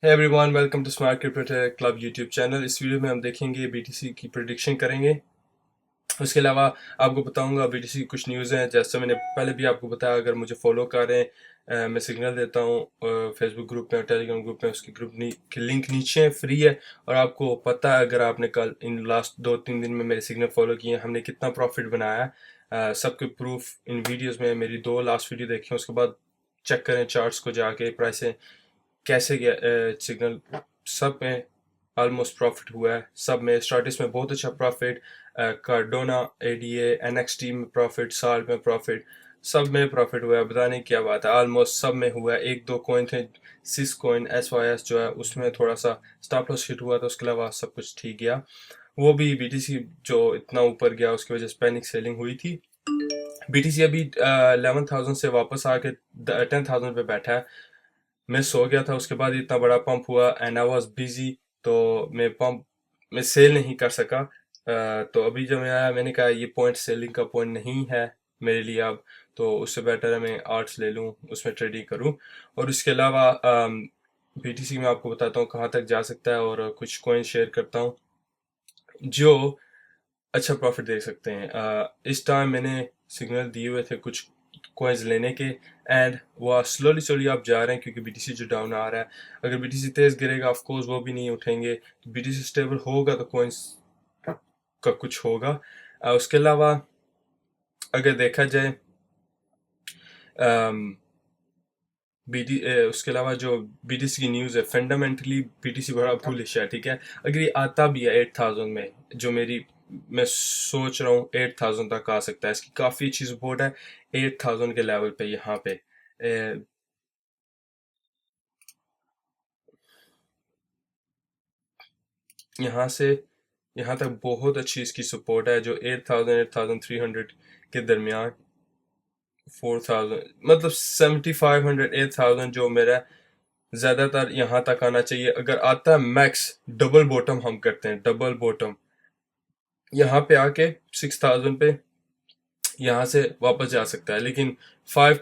Hey everyone, welcome to smart crypto club YouTube channel. इस video में हम देखेंगे बीटीसी की प्रेडिक्शन करेंगे। उसके अलावा आपको बताऊंगा बीटीसी की कुछ न्यूज़ हैं। जैसे मैंने पहले भी आपको बताया, अगर मुझे फॉलो करें, मैं सिग्नल देता हूँ फेसबुक ग्रुप में और टेलीग्राम ग्रुप में। उसकी ग्रुप की लिंक नीचे फ्री है। और आपको पता है, अगर आपने कल इन लास्ट 2-3 दिन में मेरे सिग्नल फॉलो किए, हमने कितना प्रॉफिट बनाया है। सबके प्रूफ इन वीडियोज़ में। मेरी 2 लास्ट वीडियो देखें, उसके बाद चेक करें चार्ट्स को जाके, प्राइसें कैसे गया। सिग्नल सब में ऑलमोस्ट प्रॉफिट हुआ है। सब में स्टार्टिस में बहुत अच्छा प्रॉफिट, कार्डोना, एडीए, एनएक्सटी में प्रॉफिट, साल में प्रॉफिट, सब में प्रॉफिट हुआ है। बताने की क्या बात है, ऑलमोस्ट सब में हुआ है। एक दो कॉइन थे, सिस कॉइन SYS जो है, उसमें थोड़ा सा स्टॉप लॉस हिट हुआ था। उसके अलावा सब कुछ ठीक गया। वो भी बीटीसी जो इतना ऊपर गया, उसकी वजह से पैनिक सेलिंग हुई थी। बीटीसी अभी 11,000 से वापस आके 10,000 पे बैठा है। मैं सो गया था, उसके बाद इतना बड़ा पंप हुआ एंड आई वाज बिजी, तो मैं सेल नहीं कर सका। तो अभी जब मैं आया, मैंने कहा ये पॉइंट सेलिंग का पॉइंट नहीं है मेरे लिए अब। तो उससे बेटर है मैं आर्ट्स ले लूँ, उसमें ट्रेडिंग करूँ। और उसके अलावा बीटीसी में आपको बताता हूँ कहाँ तक जा सकता है, और कुछ कॉइन शेयर करता हूँ जो अच्छा प्रॉफिट दे सकते हैं। इस टाइम मैंने सिग्नल दिए हुए थे कुछ कॉइन्स लेने के, एंड वो स्लोली स्लोली आप जा रहे हैं, क्योंकि बीटीसी जो डाउन आ रहा है। अगर बीटीसी तेज गिरेगा, ऑफ कोर्स वो भी नहीं उठेंगे। तो बीटीसी स्टेबल होगा तो कॉइन्स का कुछ होगा। उसके अलावा अगर देखा जाए, उसके अलावा जो बीटीसी की न्यूज़ है, फंडामेंटली बीटीसी बड़ा बुलिश है। ठीक है, अगर ये आता भी है 8,000 में, जो मैं सोच रहा हूँ 8,000 तक आ सकता है। इसकी काफ़ी अच्छी सपोर्ट है 8,000 के लेवल पे। यहाँ पे यहाँ से यहाँ तक बहुत अच्छी इसकी सपोर्ट है, जो 8,000 8,300 के दरमियान, 4,000, मतलब 7,500 8,000 जो मेरा ज्यादातर यहाँ तक आना चाहिए। अगर आता है मैक्स, डबल बॉटम हम करते हैं, डबल बॉटम यहाँ पे आके 6,000 पे यहाँ से वापस जा सकता है। लेकिन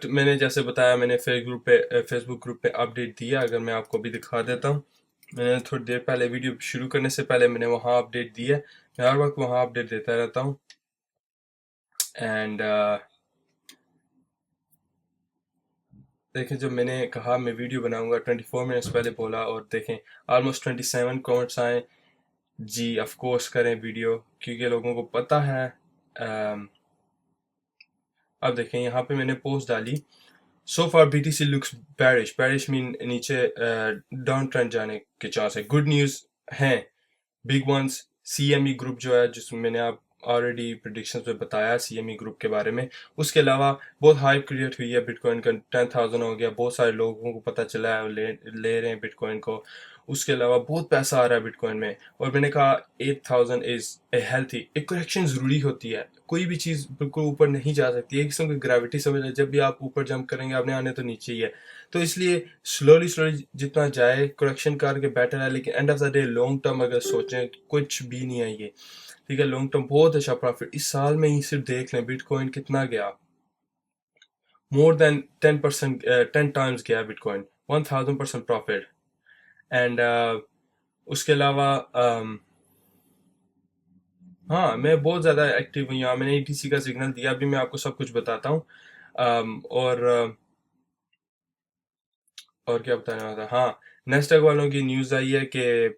मैंने जैसे बताया, मैंने फेसबुक ग्रुप पे अपडेट दिया। अगर मैं आपको भी दिखा देता हूँ, मैंने थोड़ी देर पहले, वीडियो शुरू करने से पहले मैंने वहाँ अपडेट दिया। मैं हर वक्त वहाँ अपडेट देता रहता हूँ। एंड देखें, जब मैंने कहा मैं वीडियो बनाऊंगा 24 मिनट्स पहले बोला, और देखें ऑलमोस्ट 27 कमेंट्स आए। जी ऑफ कोर्स करें वीडियो, क्योंकि लोगों को पता है। अम, अब देखें, यहाँ पे मैंने पोस्ट डाली, so far BTC looks bearish. Bearish mean नीचे डाउन ट्रेंड जाने के चांस है। गुड न्यूज़ है, बिग वंस। सीएमई ग्रुप जो है, जिसमें मैंने आप ऑलरेडी प्रिडिक्शंस में बताया सीएमई ग्रुप के बारे में। उसके अलावा बहुत हाइप क्रिएट हुई है, बिटकॉइन का 10,000 हो गया, बहुत सारे लोगों को पता चला है, ले रहे हैं बिटकॉइन को। उसके अलावा बहुत पैसा आ रहा है बिटकॉइन में। और मैंने कहा 8,000 इज ए हेल्थी। एक करेक्शन ज़रूरी होती है, कोई भी चीज़ बिल्कुल ऊपर नहीं जा सकती। एक किस्म की ग्रेविटी समझ लें, जब भी आप ऊपर जंप करेंगे आपने आने तो नीचे ही है। तो इसलिए स्लोली स्लोली जितना जाए, करेक्शन करके बेटर है। लेकिन end of the day long term अगर सोचें तो कुछ भी नहीं है ये। ठीक है, लॉन्ग टर्म बहुत अच्छा प्रॉफिट। इस साल में ही सिर्फ देख लें बिटकॉइन कितना गया, मोर देन 10%, 10 टाइम्स गया बिटकॉइन, 1,000% प्रॉफिट। एंड उसके अलावा हाँ, मैं बहुत ज़्यादा एक्टिव हुई हूँ। मैंने ETC का सिग्नल दिया, अभी मैं आपको सब कुछ बताता हूँ। और क्या बताने वाला था, हाँ, नेस्डैक वालों की न्यूज़ आई है कि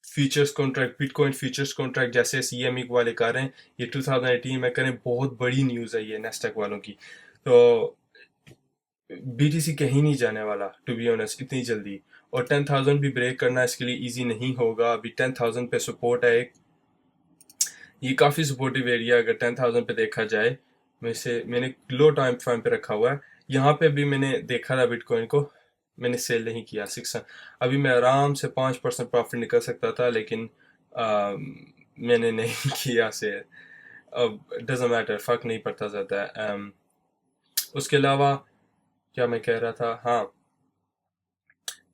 futures contract, bitcoin futures contract जैसे सीएमई वाले कर रहे हैं, ये 2018 में करें। बहुत बड़ी न्यूज़ है ये नेस्डैक वालों की। तो बीटीसी कहीं नहीं जाने वाला टू बी ऑनेस्ट इतनी जल्दी। और 10,000 भी ब्रेक करना इसके लिए इजी नहीं होगा। अभी 10,000 पे सपोर्ट है एक, ये काफ़ी सपोर्टिव एरिया अगर 10,000 पे देखा जाए। मैंने लो टाइम फ्रेम पे रखा हुआ है। यहाँ पे भी मैंने देखा था बिटकॉइन को, मैंने सेल नहीं किया। 6, अभी मैं आराम से 5% प्रॉफिट निकल सकता था, लेकिन मैंने नहीं किया सेल। अब डजेंट मैटर, फ़र्क नहीं पड़ता ज़्यादा। उसके अलावा क्या मैं कह रहा था, हाँ,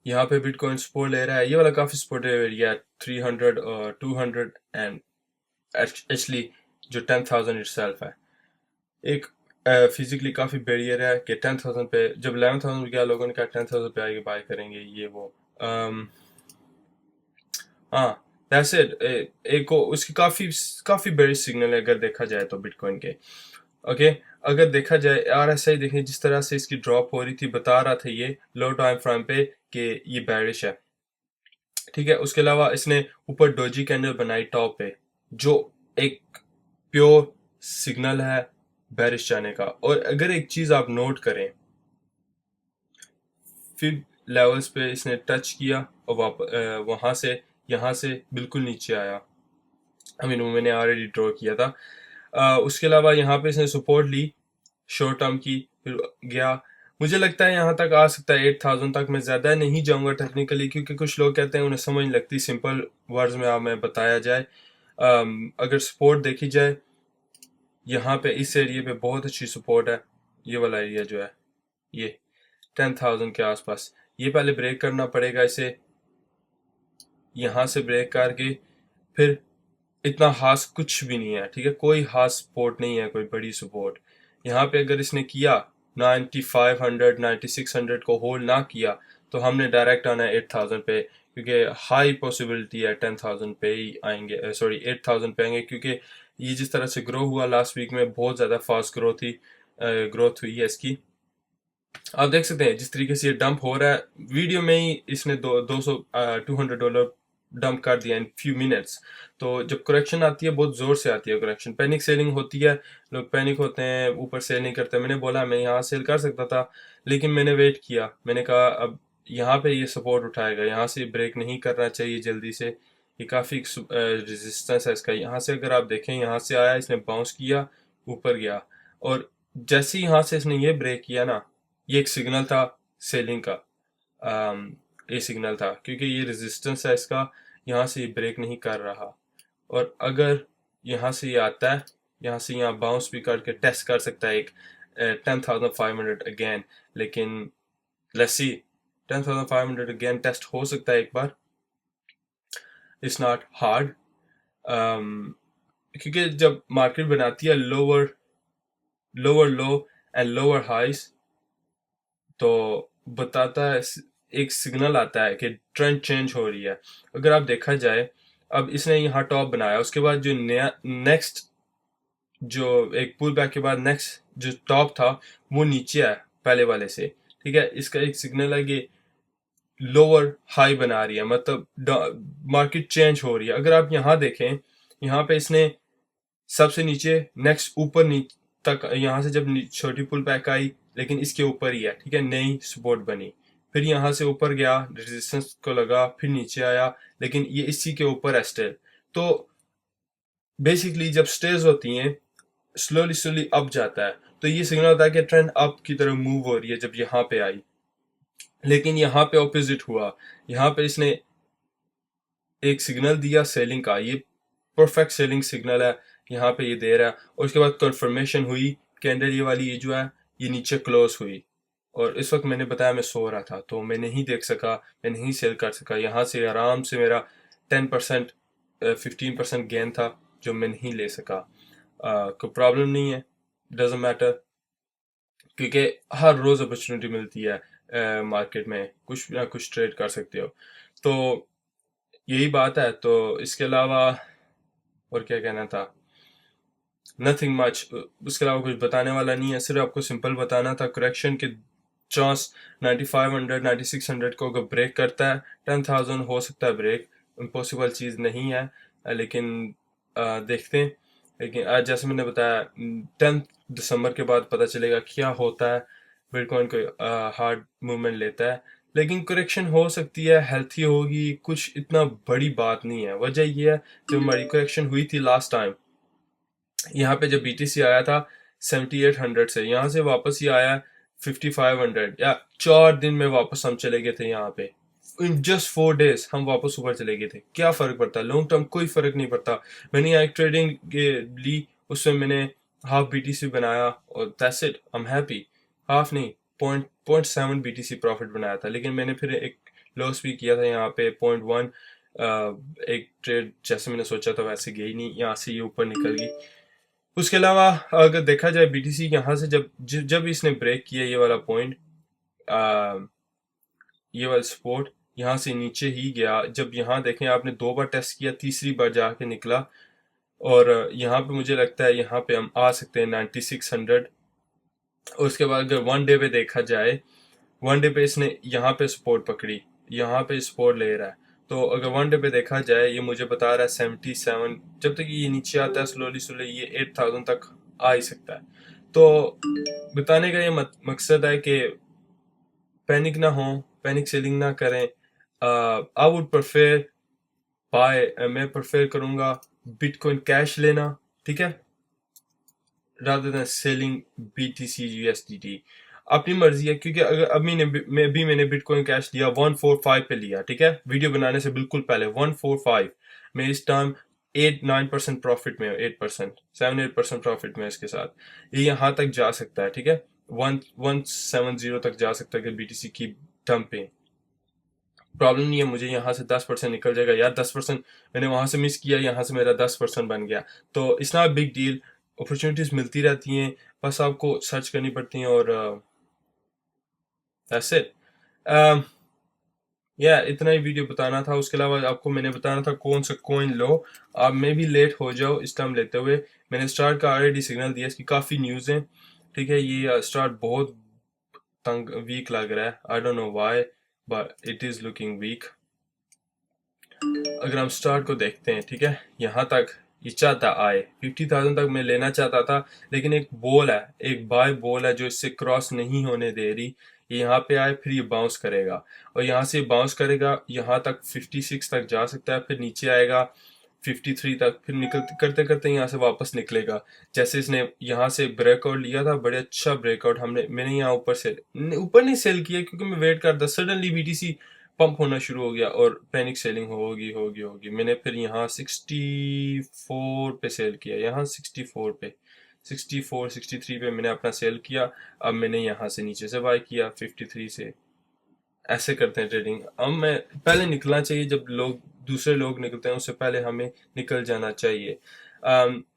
यहाँ पे बिटकॉइन सपोर्ट ले रहा है। ये वाला काफ़ी सपोर्टिव एरिया है, 300 और 200, एंड एक्चुअली जो 10,000 इटसेल्फ है, एक फिजिकली काफ़ी बैरियर है कि 10,000 पे, जब 11,000 गया लोगों ने कहा 10,000 पे आएगी बाय करेंगे, ये वो। हाँ, दैट्स इट। एक उसकी काफी काफी बड़ी सिग्नल है अगर देखा जाए तो बिटकॉइन के। ओके, अगर देखा जाए आरएसआई देखें जिस तरह से इसकी ड्रॉप हो रही थी, बता रहा था ये लो टाइम फ्रेम पे कि ये बैरिश है। ठीक है, उसके अलावा इसने ऊपर डोजी कैंडल बनाई टॉप पे, जो एक प्योर सिग्नल है बैरिश जाने का। और अगर एक चीज आप नोट करें, फिर लेवल्स पे इसने टच किया और वहां से यहाँ से बिल्कुल नीचे आया। वो मैंने ऑलरेडी ड्रॉ किया था। उसके अलावा यहाँ पे इसने सपोर्ट ली शॉर्ट टर्म की, फिर गया। मुझे लगता है यहाँ तक आ सकता है 8000 तक। मैं ज़्यादा नहीं जाऊँगा टेक्निकली, क्योंकि कुछ लोग कहते हैं उन्हें समझ नहीं लगती। सिंपल वर्ड्स में आप मैं बताया जाए, अगर सपोर्ट देखी जाए, यहाँ पे इस एरिया पे बहुत अच्छी सपोर्ट है। ये वाला एरिया जो है, ये 10,000 के आसपास, ये पहले ब्रेक करना पड़ेगा इसे। यहाँ से ब्रेक करके फिर इतना हास कुछ भी नहीं है, ठीक है, कोई हास सपोर्ट नहीं है, कोई बड़ी सपोर्ट। यहाँ पे अगर इसने किया 9500 9600 को होल्ड ना किया, तो हमने डायरेक्ट आना है 8000 पे, क्योंकि हाई पॉसिबिलिटी है 10,000 पे ही आएंगे, सॉरी 8000 पे आएंगे, क्योंकि ये जिस तरह से ग्रो हुआ लास्ट वीक में, बहुत ज़्यादा फास्ट ग्रोथ हुई है इसकी। आप देख सकते हैं जिस तरीके से ये डंप हो रहा है, वीडियो में ही इसने $200 डंप कर दिया इन फ्यू मिनट्स। तो जब करेक्शन आती है, बहुत जोर से आती है करेक्शन, पैनिक सेलिंग होती है, लोग पैनिक होते हैं, ऊपर सेल नहीं करते। मैंने बोला मैं यहाँ सेल कर सकता था, लेकिन मैंने वेट किया। मैंने कहा अब यहाँ पे ये सपोर्ट उठाएगा, यहाँ से ब्रेक नहीं करना चाहिए जल्दी से। ये काफ़ी रेजिस्टेंस है इसका। यहाँ से अगर आप देखें, यहाँ से आया, इसने बाउंस किया, ऊपर गया, और जैसे ही यहाँ से इसने ये ब्रेक किया ना, ये एक सिग्नल था सेलिंग का। ये सिग्नल था, क्योंकि ये रेजिस्टेंस है इसका, यहाँ से ये ब्रेक नहीं कर रहा। और अगर यहाँ से ये आता है, यहाँ से यहाँ बाउंस भी करके टेस्ट कर सकता है एक 10,500 अगेन। लेकिन लेट्स सी, 10,500 अगेन टेस्ट हो सकता है एक बार। इट्स नॉट हार्ड, क्योंकि जब मार्केट बनाती है lower lower low and lower highs, तो बताता है, एक सिग्नल आता है कि ट्रेंड चेंज हो रही है। अगर आप देखा जाए, अब इसने यहाँ टॉप बनाया, उसके बाद जो नया नेक्स्ट, जो एक पुल बैक के बाद नेक्स्ट जो टॉप था, वो नीचे है पहले वाले से। ठीक है, इसका एक सिग्नल है कि लोअर हाई बना रही है, मतलब मार्केट चेंज हो रही है। अगर आप यहाँ देखें, यहाँ पे इसने सबसे नीचे नेक्स्ट ऊपर नीचे तक, यहाँ से जब छोटी पुल बैक आई, लेकिन इसके ऊपर ही है, ठीक है, नई सपोर्ट बनी। फिर यहाँ से ऊपर गया, रेजिस्टेंस को लगा, फिर नीचे आया, लेकिन ये इसी के ऊपर है स्टिल। तो बेसिकली जब स्टेज होती हैं, स्लोली स्लोली अप जाता है, तो ये सिग्नल होता है कि ट्रेंड अप की तरफ मूव हो रही है जब यहाँ पे आई। लेकिन यहाँ पे ऑपोजिट हुआ, यहाँ पे इसने एक सिग्नल दिया सेलिंग का, ये परफेक्ट सेलिंग सिग्नल है, यहाँ पे ये दे रहा है। और उसके बाद कंफर्मेशन हुई, कैंडल ये वाली, ये जो है, ये नीचे क्लोज हुई। और इस वक्त मैंने बताया मैं सो रहा था, तो मैं नहीं देख सका, मैं नहीं सेल कर सका। यहाँ से आराम से मेरा 10% 15% गेन था, जो मैं नहीं ले सका। कोई प्रॉब्लम नहीं है, डजेंट मैटर, क्योंकि हर रोज़ अपॉर्चुनिटी मिलती है मार्केट में, कुछ ना कुछ ट्रेड कर सकते हो। तो यही बात है। तो इसके अलावा और क्या कहना था, नथिंग मच, उसके अलावा कुछ बताने वाला नहीं है। सिर्फ आपको सिंपल बताना था करेक्शन के चांस 9500 9600 को अगर ब्रेक करता है, 10,000 हो सकता है ब्रेक, इम्पॉसिबल चीज़ नहीं है। लेकिन देखते हैं। लेकिन आज जैसे मैंने बताया, 10 दिसंबर के बाद पता चलेगा क्या होता है। बिटकॉइन कोई हार्ड मूवमेंट लेता है, लेकिन करेक्शन हो सकती है, हेल्थी होगी, कुछ इतना बड़ी बात नहीं है। वजह यह है, जब हमारी करेक्शन हुई थी लास्ट टाइम, यहाँ पे जब बीटीसी आया था 7800 से, यहाँ से वापस ही आया 5500, या 4 दिन में वापस हम चले गए थे यहाँ पे। इन जस्ट 4 डेज हम वापस ऊपर चले गए थे। क्या फर्क पड़ता है लॉन्ग टर्म, कोई फर्क नहीं पड़ता। मैंने यहाँ एक ट्रेडिंग ली, उसमें मैंने हाफ बीटीसी बनाया, और that's it, I am happy. Half नहीं, 0.7 बीटीसी प्रॉफिट बनाया था। लेकिन मैंने फिर एक लॉस भी किया था यहाँ पे 0.1। एक ट्रेड जैसे मैंने सोचा था वैसे गई नहीं, यहाँ से ये ऊपर निकल गई। उसके अलावा अगर देखा जाए, बीटीसी यहाँ से जब इसने ब्रेक किया ये वाला पॉइंट, ये वाला सपोर्ट, यहाँ से नीचे ही गया। जब यहाँ देखें आपने 2 बार टेस्ट किया, तीसरी बार जाके निकला, और यहाँ पे मुझे लगता है यहाँ पे हम आ सकते हैं 9600। और उसके बाद अगर वन डे पे देखा जाए, वन डे पे इसने यहाँ पे सपोर्ट पकड़ी, यहाँ पे सपोर्ट ले रहा है। तो अगर वन डे पे देखा जाए, ये मुझे बता रहा है 77। जब तक ये नीचे आता है स्लोली स्लोली, ये 8000 तक आ ही सकता है। तो बताने का ये मकसद है कि पैनिक ना हो, पैनिक सेलिंग ना करें। आई वुड प्रेफर बाय, मैं प्रेफर करूंगा बिटकॉइन कैश लेना, ठीक है, rather than selling BTC USDT। अपनी मर्जी है, क्योंकि अगर अभी मैंने बिटकॉइन कैश लिया 145 पे लिया, ठीक है, वीडियो बनाने से बिल्कुल पहले 145। मैं इस टाइम 8-9% प्रॉफिट में, 8%, 7-8% प्रॉफिट में इसके साथ। ये यहाँ तक जा सकता है, ठीक है, 170 तक जा सकता है कि BTC की डंपिंग। प्रॉब्लम नहीं है मुझे, यहाँ से 10% निकल जाएगा यार, 10% मैंने वहां से मिस किया, यहाँ से मेरा 10% बन गया, तो it's not big deal. Opportunities मिलती रहती हैं, बस आपको सर्च करनी पड़ती हैं, और दैट्स इट। या इतना ही वीडियो बताना था। उसके अलावा आपको मैंने बताना था कौन सा कॉइन लो। आप में भी लेट हो जाओ इस टाइम लेते हुए, मैंने स्टार्ट का ऑलरेडी सिग्नल दिया, इसकी काफ़ी न्यूज़ हैं, ठीक है। ये स्टार्ट बहुत तंग वीक लग रहा है, I don't know why, but it is looking weak. अगर हम स्टार्ट को देखते हैं, ठीक है, यहाँ तक ये चाहता आए 50,000 तक मैं लेना चाहता था, लेकिन एक बॉल है, एक बाय बॉल है जो इससे क्रॉस नहीं होने दे रही। ये यहाँ पे आए, फिर ये बाउंस करेगा, और यहाँ से बाउंस करेगा, यहाँ तक 56 तक जा सकता है, फिर नीचे आएगा 53 तक, फिर निकल करते करते यहाँ से वापस निकलेगा। जैसे इसने यहाँ से ब्रेकआउट लिया था, बड़े अच्छा ब्रेकआउट मैंने यहाँ ऊपर नहीं सेल किया, क्योंकि मैं वेट करता, सडनली BTC पंप होना शुरू हो गया और पैनिक सेलिंग होगी। मैंने फिर यहाँ 64 पे सेल किया, यहाँ 64 पे, 63 पे मैंने अपना सेल किया। अब मैंने यहाँ से नीचे से बाय किया 53 से। ऐसे करते हैं ट्रेडिंग। अब मैं पहले निकलना चाहिए, जब दूसरे लोग निकलते हैं उससे पहले हमें निकल जाना चाहिए।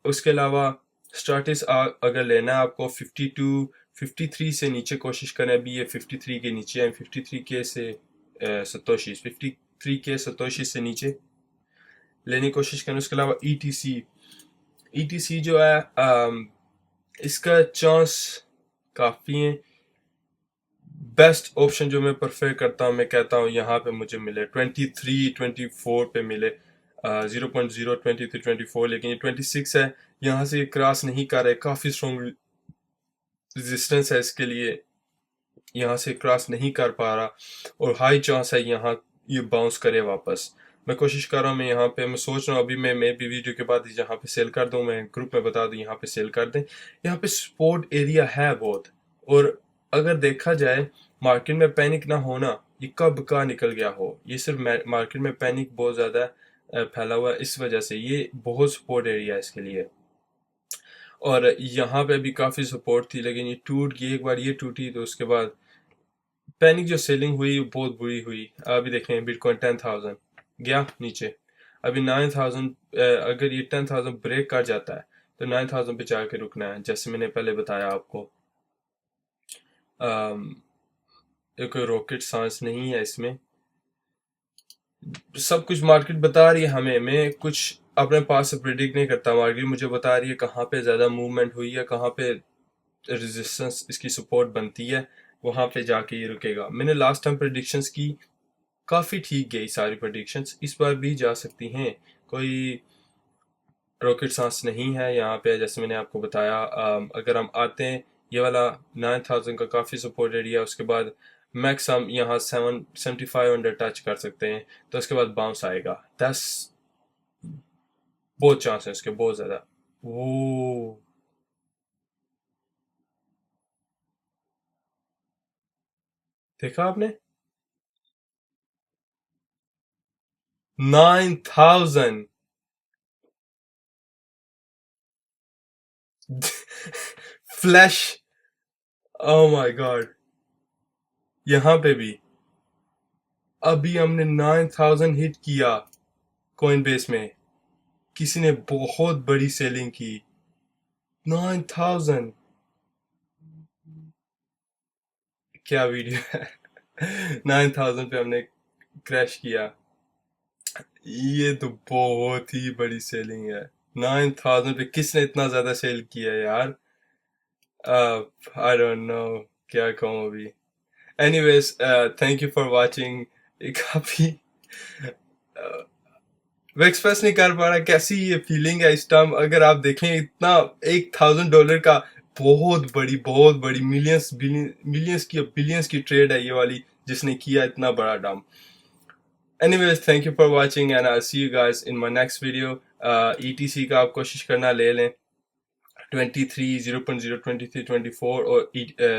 उसके अलावा स्टार्टिस अगर लेना है आपको 53 से नीचे कोशिश करें। अभी ये 53 के नीचे है, 53 के से सतोशी, 53 के सतोशी से नीचे लेने की कोशिश करें। उसके अलावा ETC जो है, इसका चांस काफ़ी है। बेस्ट ऑप्शन जो मैं प्रेफर करता हूँ, मैं कहता हूँ यहाँ पे मुझे मिले 23-24 पे मिले, 0.023-24, लेकिन ये 26 है, यहाँ से ये क्रॉस नहीं कर रहे, काफ़ी स्ट्रॉन्ग रेजिस्टेंस है इसके लिए, यहाँ से क्रॉस नहीं कर पा रहा, और हाई चांस है यहाँ ये बाउंस करे वापस। मैं कोशिश कर रहा हूँ, मैं यहाँ पे मैं सोच रहा हूँ अभी मैं भी वीडियो के बाद यहाँ पे सेल कर दूँ, मैं ग्रुप में बता दूँ यहाँ पे सेल कर दें। यहाँ पे सपोर्ट एरिया है बहुत, और अगर देखा जाए मार्केट में पैनिक ना होना, ये कब का निकल गया हो, ये सिर्फ मार्केट में पैनिक बहुत ज़्यादा फैला हुआ है, इस वजह से ये बहुत सपोर्ट एरिया है इसके लिए। और यहाँ पे भी काफ़ी सपोर्ट थी, लेकिन ये टूट गई, एक बार ये टूटी तो उसके बाद पैनिक जो सेलिंग हुई बहुत बुरी हुई। अभी देखें बिटकॉइन 10,000 गया नीचे, अभी 9,000, अगर ये 10,000 ब्रेक कर जाता है तो 9,000 पे जाके रुकना है, जैसे मैंने पहले बताया आपको। ये कोई रॉकेट साइंस नहीं है इसमें, सब कुछ मार्केट बता रही है हमें, मैं कुछ अपने पास से प्रिडिक्ट नहीं करता, मार्केट मुझे बता रही है कहाँ पे ज़्यादा मूवमेंट हुई है, कहाँ पे रेजिस्टेंस इसकी सपोर्ट बनती है, वहाँ पे जाके ये रुकेगा। मैंने लास्ट टाइम प्रिडिक्शंस की, काफ़ी ठीक गई सारी प्रेडिक्शंस, इस बार भी जा सकती हैं, कोई रॉकेट साइंस नहीं है यहाँ पे, जैसे मैंने आपको बताया। अगर हम आते हैं, ये वाला 9,000 का काफ़ी सपोर्ट एरिया, उसके बाद मैक्स हम यहाँ 75 टच कर सकते हैं, तो उसके बाद बाउंस आएगा। 10 बहुत चांस है इसके, बहुत ज़्यादा। वो देखा आपने 9,000 फ्लैश, ओ माय गॉड। यहाँ पे भी अभी हमने 9,000 हिट किया कॉइन बेस में, किसी ने बहुत बड़ी सेलिंग की 9,000। क्या वीडियो है। 9,000 पे हमने क्रैश किया। ये तो बहुत ही बड़ी सेलिंग है। 9,000 पे किसने इतना ज्यादा सेल किया यार? आई डोंट नो क्या कहूँ अभी। Anyways, thank you for watching. काफी मैं एक्सप्रेस नहीं कर पा रहा कैसी ये फीलिंग है इस टाइम। अगर आप देखें इतना $1,000 का बहुत बड़ी मिलियंस की बिलियंस की ट्रेड है ये वाली, जिसने किया इतना बड़ा dump. Anyways, thank you for watching and I'll see you guys in my next video. ETC का आप कोशिश करना ले लें 23 0.0 23 24 और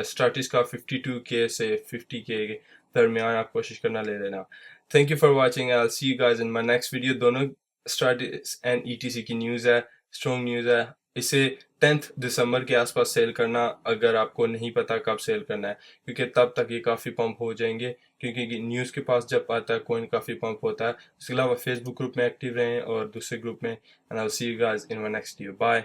स्टार्टिस का 52K से 50K के दरमियान आप कोशिश करना ले लेना। Thank you for watching and I'll see you guys in my next video. दोनों स्टार्टिस एंड ETC की न्यूज़ है, स्ट्रॉन्ग न्यूज़ है। इसे 10th दिसंबर के आसपास सेल करना, अगर आपको नहीं पता कब सेल करना है, क्योंकि तब तक ये काफ़ी पंप हो जाएंगे। क्योंकि न्यूज़ के पास जब आता है कॉइन काफ़ी पंप होता है। उसके अलावा फेसबुक ग्रुप में एक्टिव रहें और दूसरे ग्रुप में। And I will see you guys in my next video. Bye.